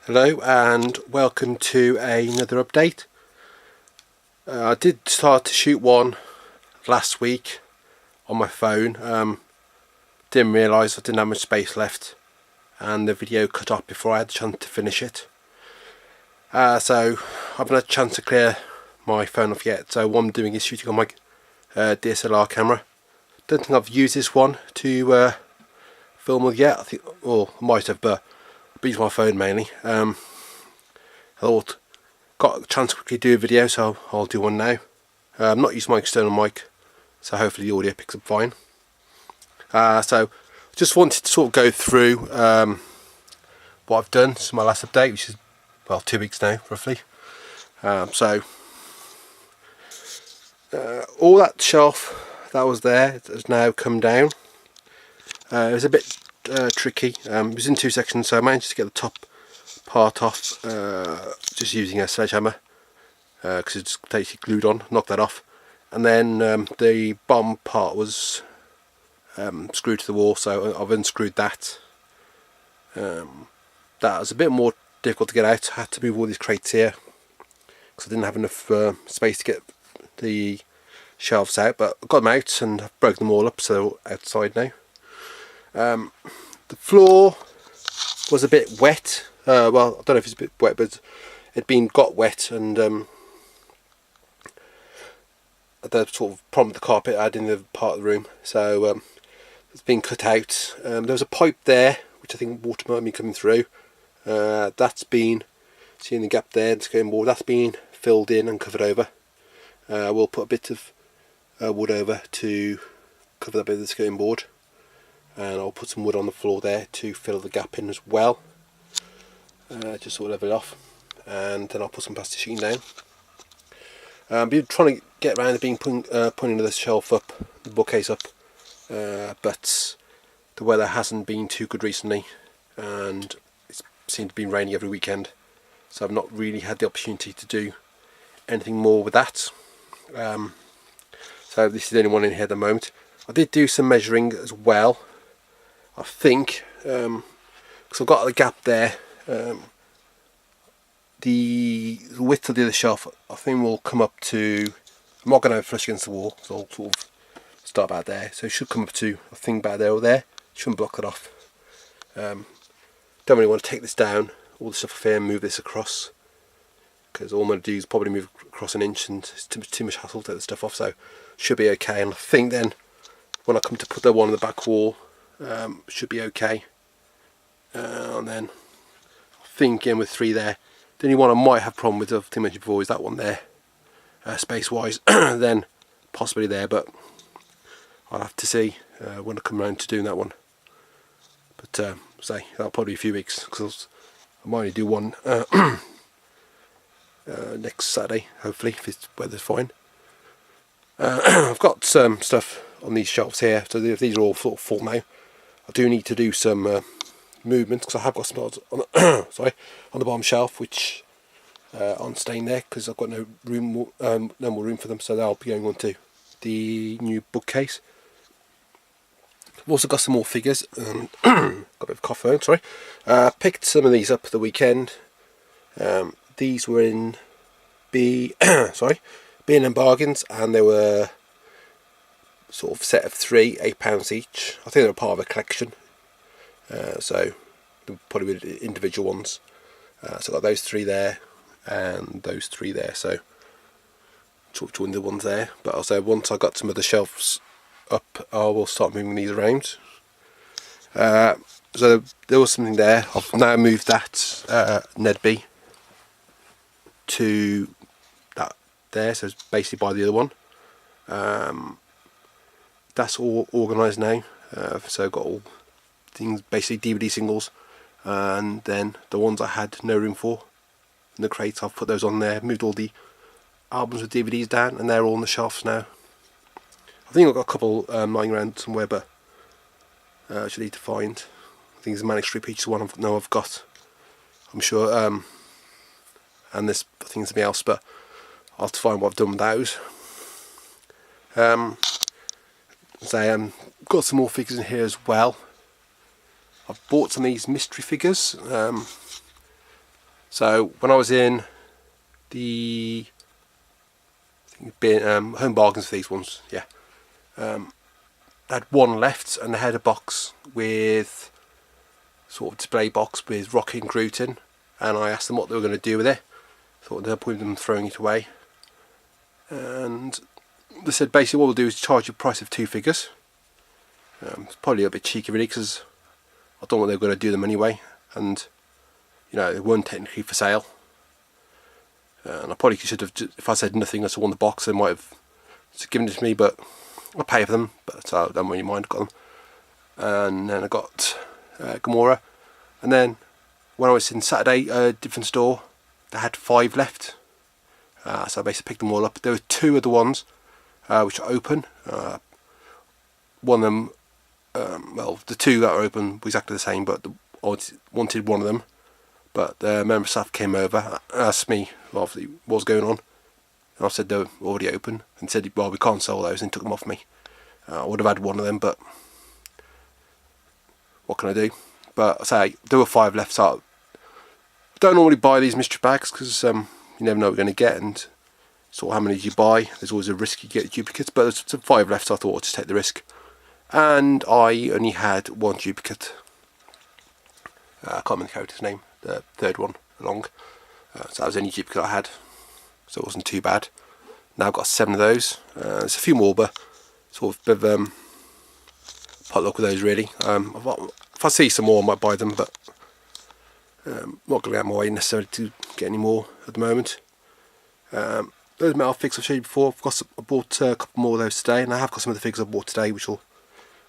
Hello and welcome to another update. I did start to shoot one last week on my phone. Didn't realise I didn't have much space left and the video cut off before I had the chance to finish it. So I haven't had a chance to clear my phone off yet, so what I'm doing is shooting on my DSLR camera. Don't think I've used this one to film with yet. I think, well, I might have, but I've used my phone mainly. I thought, got a chance to quickly do a video, so I'll do one now. I'm not using my external mic, so hopefully the audio picks up fine. So just wanted to sort of go through what I've done since my last update, which is, well, 2 weeks now roughly. All that shelf that was there has now come down. It was a bit tricky. It was in two sections, so I managed to get the top part off just using a sledgehammer because it's basically glued on. Knocked that off, and then the bottom part was screwed to the wall, so I've unscrewed that. That was a bit more difficult to get out. I had to move all these crates here because I didn't have enough space to get the shelves out, but I got them out and I've broken them all up, so they're outside now. The floor was a bit wet. Well, I don't know if it's a bit wet, but it'd got wet, and the sort of problem with the carpet I had in the part of the room, so it's been cut out. There was a pipe there which I think water might be coming through. That's been, seeing the gap there, the skirting board, that's been filled in and covered over. We'll put a bit of wood over to cover that bit of the skirting board, and I'll put some wood on the floor there to fill the gap in as well, just sort of level it off, and then I'll put some plastic sheeting down. Been trying to get around to putting the shelf up, the bookcase up, but the weather hasn't been too good recently, and it's seemed to be raining every weekend, so I've not really had the opportunity to do anything more with that. So this is the only one in here at the moment. I did do some measuring as well, I think, because I've got the gap there. The width of the other shelf I think will come up to, I'm not going to have it flush against the wall, so I'll sort of start about there, so it should come up to, I think, about there or there. Shouldn't block that off. Don't really want to take this down, all the stuff off here, and move this across, because all I'm going to do is probably move across an inch, and it's too much hassle to take the stuff off, so should be okay. And I think then when I come to put the one on the back wall, should be okay. And then I think again with 3 there, the only one I might have a problem with, I've mentioned before, is that one there, space wise. Then possibly there, but I'll have to see when I come around to doing that one. But say that'll probably be a few weeks, because I might only do one next Saturday, hopefully, if the weather's fine. I've got some stuff on these shelves here, so these are all sort of full now. I do need to do some movements, because I have got some odds on sorry, on the bottom shelf which aren't staying there because I've got no more room for them, so they'll be going on to the new bookcase. I've also got some more figures. Got a bit of cough phone, sorry. Picked some of these up the weekend. These were in B&M Bargains, and they were sort of set of 3, £8 each. I think they were part of a collection, so they're probably individual ones. So I got those 3 there and those 3 there, so sort of joined the ones there. But also once I got some of the shelves up, I will start moving these around. So there was something there. I've now moved that Nedby to that there, so it's basically by the other one. That's all organised now, so I've got all things, basically DVD singles, and then the ones I had no room for in the crates, I've put those on there, moved all the albums with DVDs down, and they're all on the shelves now. I think I've got a couple lying around somewhere, but I should need to find. I think there's a Manic Street Preachers one I've got, I'm sure, and there's, I think, something else, but I'll have to find what I've done with those. Got some more figures in here as well. I've bought some of these mystery figures. So when I was in the home bargains for these ones, yeah, they had one left, and they had a box with sort of display box with Rocket and Groot in, and I asked them what they were going to do with it. Thought they'd point them throwing it away, and they said basically what we'll do is charge you the price of 2 figures. It's probably a bit cheeky really, because I don't know what they were going to do them anyway, and you know, they weren't technically for sale. And I probably should have, if I said nothing as I won the box, they might have given it to me, but I'll pay for them, but I don't really mind, got them. And then I got Gamora, and then when I was in Saturday, a different store, they had 5 left, so I basically picked them all up. There were 2 of the ones which are open. One of them, well, the 2 that are open were exactly the same, but I wanted one of them. But the member of staff came over, asked me what was going on, and I said they were already open, and said, well, we can't sell those, and took them off me. I would have had one of them, but what can I do? But I say, there were 5 left, so I don't normally buy these mystery bags, because you never know what you're going to get, and sort of how many you buy. There's always a risk you get duplicates, but there's 5 left, so I thought I'd just take the risk. And I only had 1 duplicate. I can't remember the character's name, the 3rd one along. So that was the only duplicate I had, so it wasn't too bad. Now I've got 7 of those. There's a few more, but sort of a bit of pot luck with those really. If I see some more I might buy them, but not going to get my way necessarily to get any more at the moment. Those metal figs I've showed you before, I bought a couple more of those today, and I have got some of the figs I bought today which will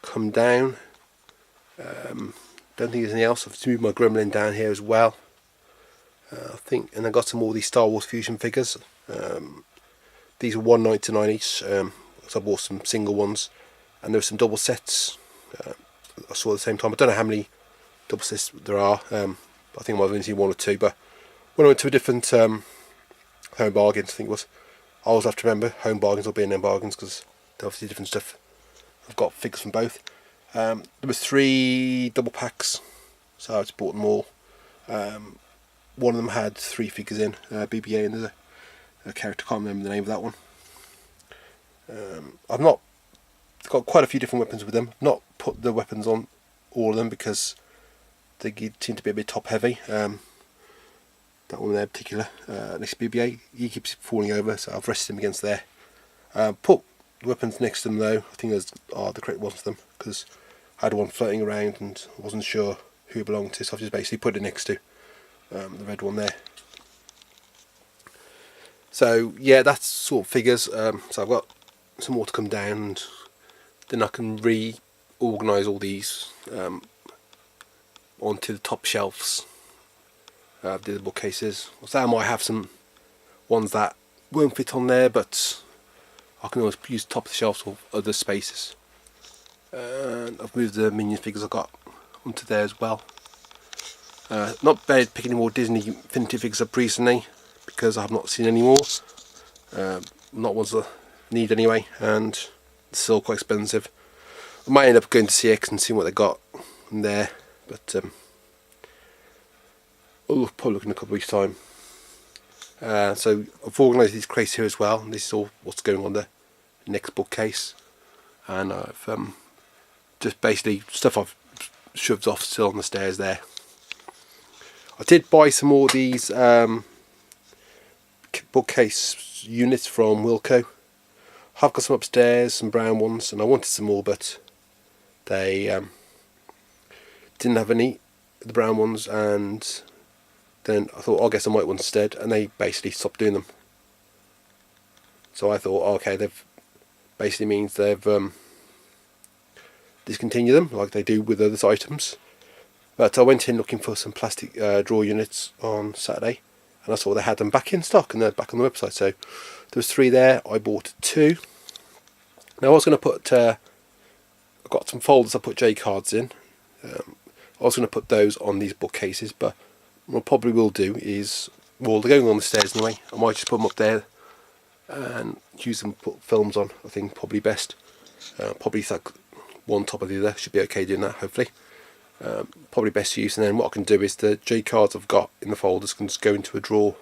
come down. Don't think there's anything else. I've just moved my Gremlin down here as well. I think, and I got some more of these Star Wars Fusion figures. These are $1.99 each. So I bought some single ones, and there were some double sets. I saw at the same time. I don't know how many double sets there are. I think I've only seen 1 or 2. But when I went to a different home bargains, I think it was, I always have to remember home bargains or B&M bargains, because they're obviously different stuff. I've got figures from both. There were 3 double packs, so I just bought them all. One of them had 3 figures in, BB-8, and there's a character, I can't remember the name of that one. I've got quite a few different weapons with them. I've not put the weapons on all of them because they seem to be a bit top heavy. That one there in particular, next to BB-8, he keeps falling over, so I've rested him against there. Put the weapons next to them though, I think those are the correct ones for them, because I had one floating around and I wasn't sure who it belonged to, so I've just basically put it next to the red one there. So yeah, that's sort of figures. So I've got some more to come down, and then I can reorganise all these onto the top shelves of the bookcases. So I might have some ones that won't fit on there, but I can always use top of the shelves or other spaces. And I've moved the Minions figures I got onto there as well. Not bad picking any more Disney Infinity figures up recently, because I have not seen any more. Not ones I need anyway, and it's still quite expensive. I might end up going to CX and seeing what they got in there, but I'll probably look in a couple of weeks' time. So I've organised these crates here as well, and this is all what's going on the next bookcase. And I've just basically stuff I've shoved off still on the stairs there. I did buy some more of these bookcase units from Wilco. I've got some upstairs, some brown ones, and I wanted some more, but they didn't have any of the brown ones, and then I thought I'll get some white ones instead, and they basically stopped doing them. So I thought, okay, they've basically means they've discontinued them like they do with other items. But I went in looking for some plastic drawer units on Saturday, and I saw they had them back in stock, and they're back on the website. So there was 3 there. I bought 2. Now I was going to put, I got some folders I put J cards in. I was going to put those on these bookcases, but what I probably will do is, well, they're going on the stairs anyway. I might just put them up there and use them to put films on. I think probably best. Probably like one top of the other, should be okay doing that, hopefully. Probably best use. And then what I can do is the G cards I've got in the folders can just go into a drawer.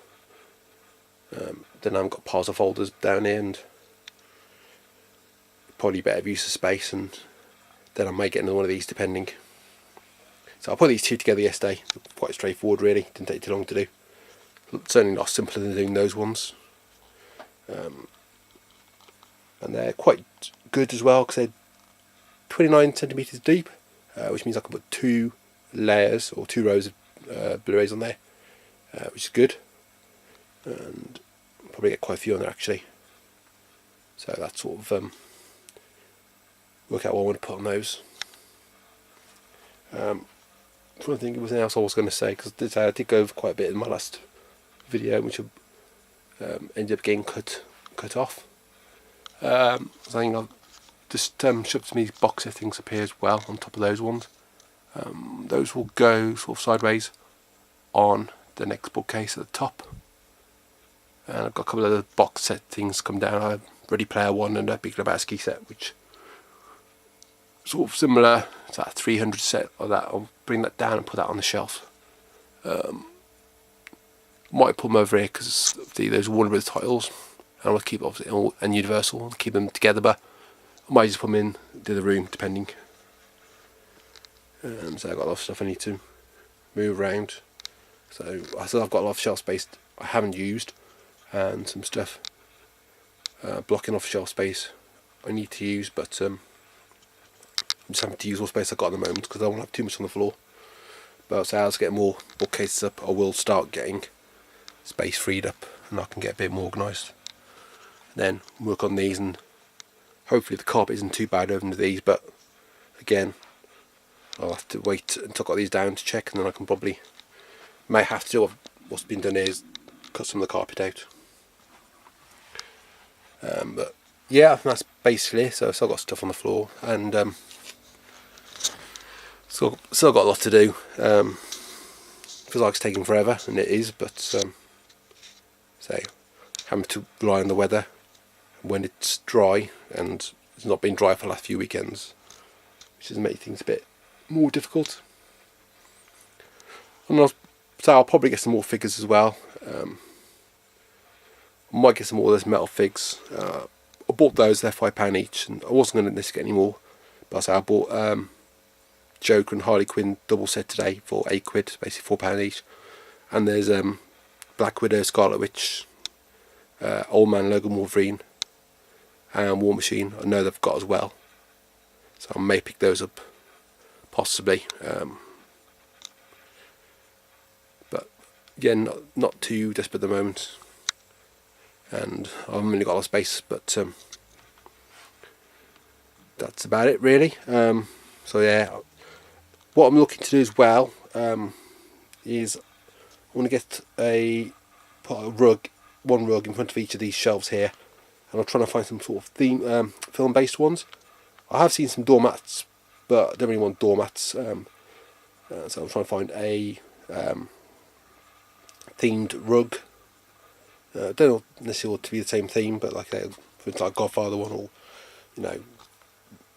Then I've got piles of folders down here, and probably better use of space, and then I may get another one of these depending. So I put these two together yesterday. Quite straightforward really, didn't take too long to do. Certainly not simpler than doing those ones. And they're quite good as well because they're 29 centimeters deep, which means I can put 2 layers or 2 rows of Blu-rays on there, which is good. And I'll probably get quite a few on there actually. So that's sort of work out what I want to put on those. I'm trying to think of anything else I was going to say, because I did go over quite a bit in my last video, which ended up getting cut off. I think I've just shoved some of these box settings up here as well on top of those ones. Those will go sort of sideways on the next bookcase at the top. And I've got a couple of the box settings come down. I have Ready Player One and a Big Lebowski set, which sort of similar to that 300 set or that. I'll bring that down and put that on the shelf. Might put them over here because those Warner Brothers titles, and I'll keep obviously all and Universal, I'll keep them together, but I might just put them in the other room depending. So I've got a lot of stuff I need to move around. So I still have got a lot of shelf space I haven't used, and some stuff blocking off shelf space I need to use, but I'm just having to use all space I've got at the moment because I don't want to have too much on the floor. But so as I get more bookcases up, I will start getting space freed up and I can get a bit more organised. Then work on these, and hopefully the carpet isn't too bad over these, but again I'll have to wait until I've got these down to check, and then I can probably may have to do what's been done here is cut some of the carpet out. But yeah, that's basically it. So I've still got stuff on the floor, and still got a lot to do. Feels like it's taking forever, and it is, but so having to rely on the weather when it's dry, and it's not been dry for the last few weekends, which has made things a bit more difficult. And I'll probably get some more figures as well. I might get some more of those metal figs. I bought those, they're £5 each, and I wasn't going to get any more, but I bought Joker and Harley Quinn double set today for £8, basically £4 each. And there's Black Widow, Scarlet Witch, Old Man Logan Wolverine, and War Machine. I know they've got as well, so I may pick those up, possibly. But again, not too desperate at the moment, and I haven't really got a lot of space. But that's about it, really. So yeah, what I'm looking to do as well is I want to get one rug in front of each of these shelves here, and I'm trying to find some sort of theme, film-based ones. I have seen some doormats, but I don't really want doormats, so I'm trying to find a themed rug. Don't know necessarily to be the same theme, but like for instance, like Godfather one, or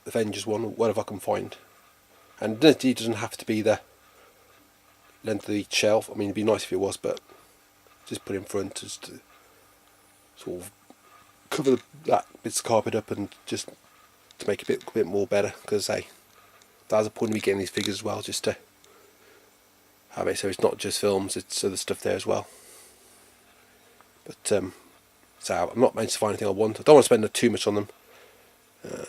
Avengers one, or whatever I can find. And it doesn't have to be the length of each shelf. I mean, it'd be nice if it was, but just put in front just to sort of cover that bits of carpet up, and just to make it a bit more better, because that's the point of me getting these figures as well, just to have it so it's not just films, it's other stuff there as well. But so I'm not meant to find anything I want. I don't want to spend too much on them. I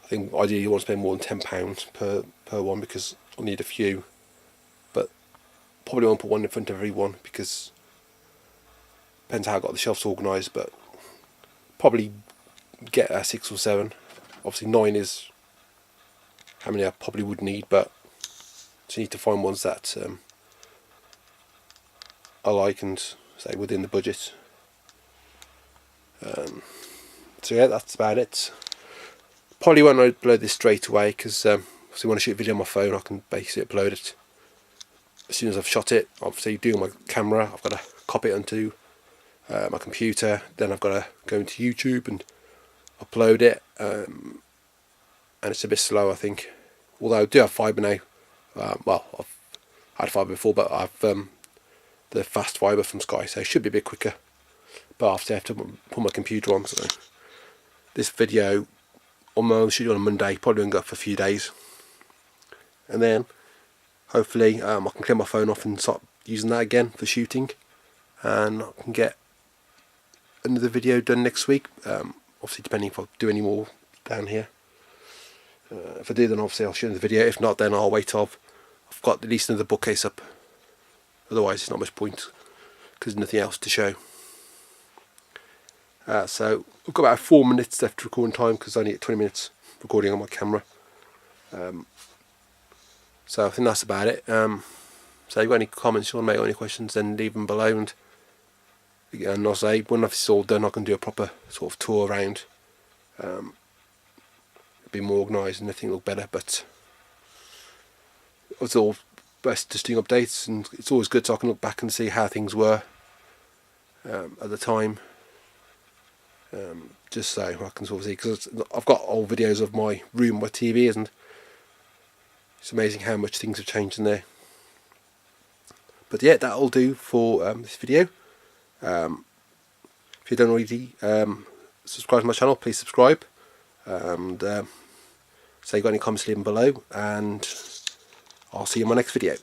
think ideally you want to spend more than £10 per one, because I'll need a few. But probably won't put one in front of every one, because depends how I got the shelves organised, but probably get 6 or 7. Obviously 9 is how many I probably would need, but just need to find ones that I like and say within the budget. So yeah, that's about it. Probably won't upload this straight away, because obviously when I shoot a video on my phone, I can basically upload it as soon as I've shot it. Obviously doing my camera, I've got to copy it onto my computer, then I've got to go into YouTube and upload it, and it's a bit slow, I think, although I do have fibre now. Well, I've had fibre before, but I've the fast fibre from Sky, so it should be a bit quicker. But obviously I have to put my computer on, so this video on my own schedule on Monday probably won't go up for a few days, and then hopefully I can clear my phone off and start using that again for shooting, and I can get another video done next week. Obviously depending if I do any more down here. If I do, then obviously I'll shoot another video. If not, then I'll wait till I've got at least another bookcase up. Otherwise it's not much point because there's nothing else to show. So I've got about 4 minutes left recording time because I only get 20 minutes recording on my camera. So I think that's about it. So if you've got any comments you want to make or any questions, then leave them below, and I'll say when it's all done I can do a proper sort of tour around. It'll be more organised and everything will look better, but it's all best just doing updates, and it's always good so I can look back and see how things were at the time. Just so I can sort of see, because I've got old videos of my room where TV is, and it's amazing how much things have changed in there. But yeah, that'll do for this video. If you don't already subscribe to my channel, please subscribe, and so if you've got any comments, leave them below, and I'll see you in my next video.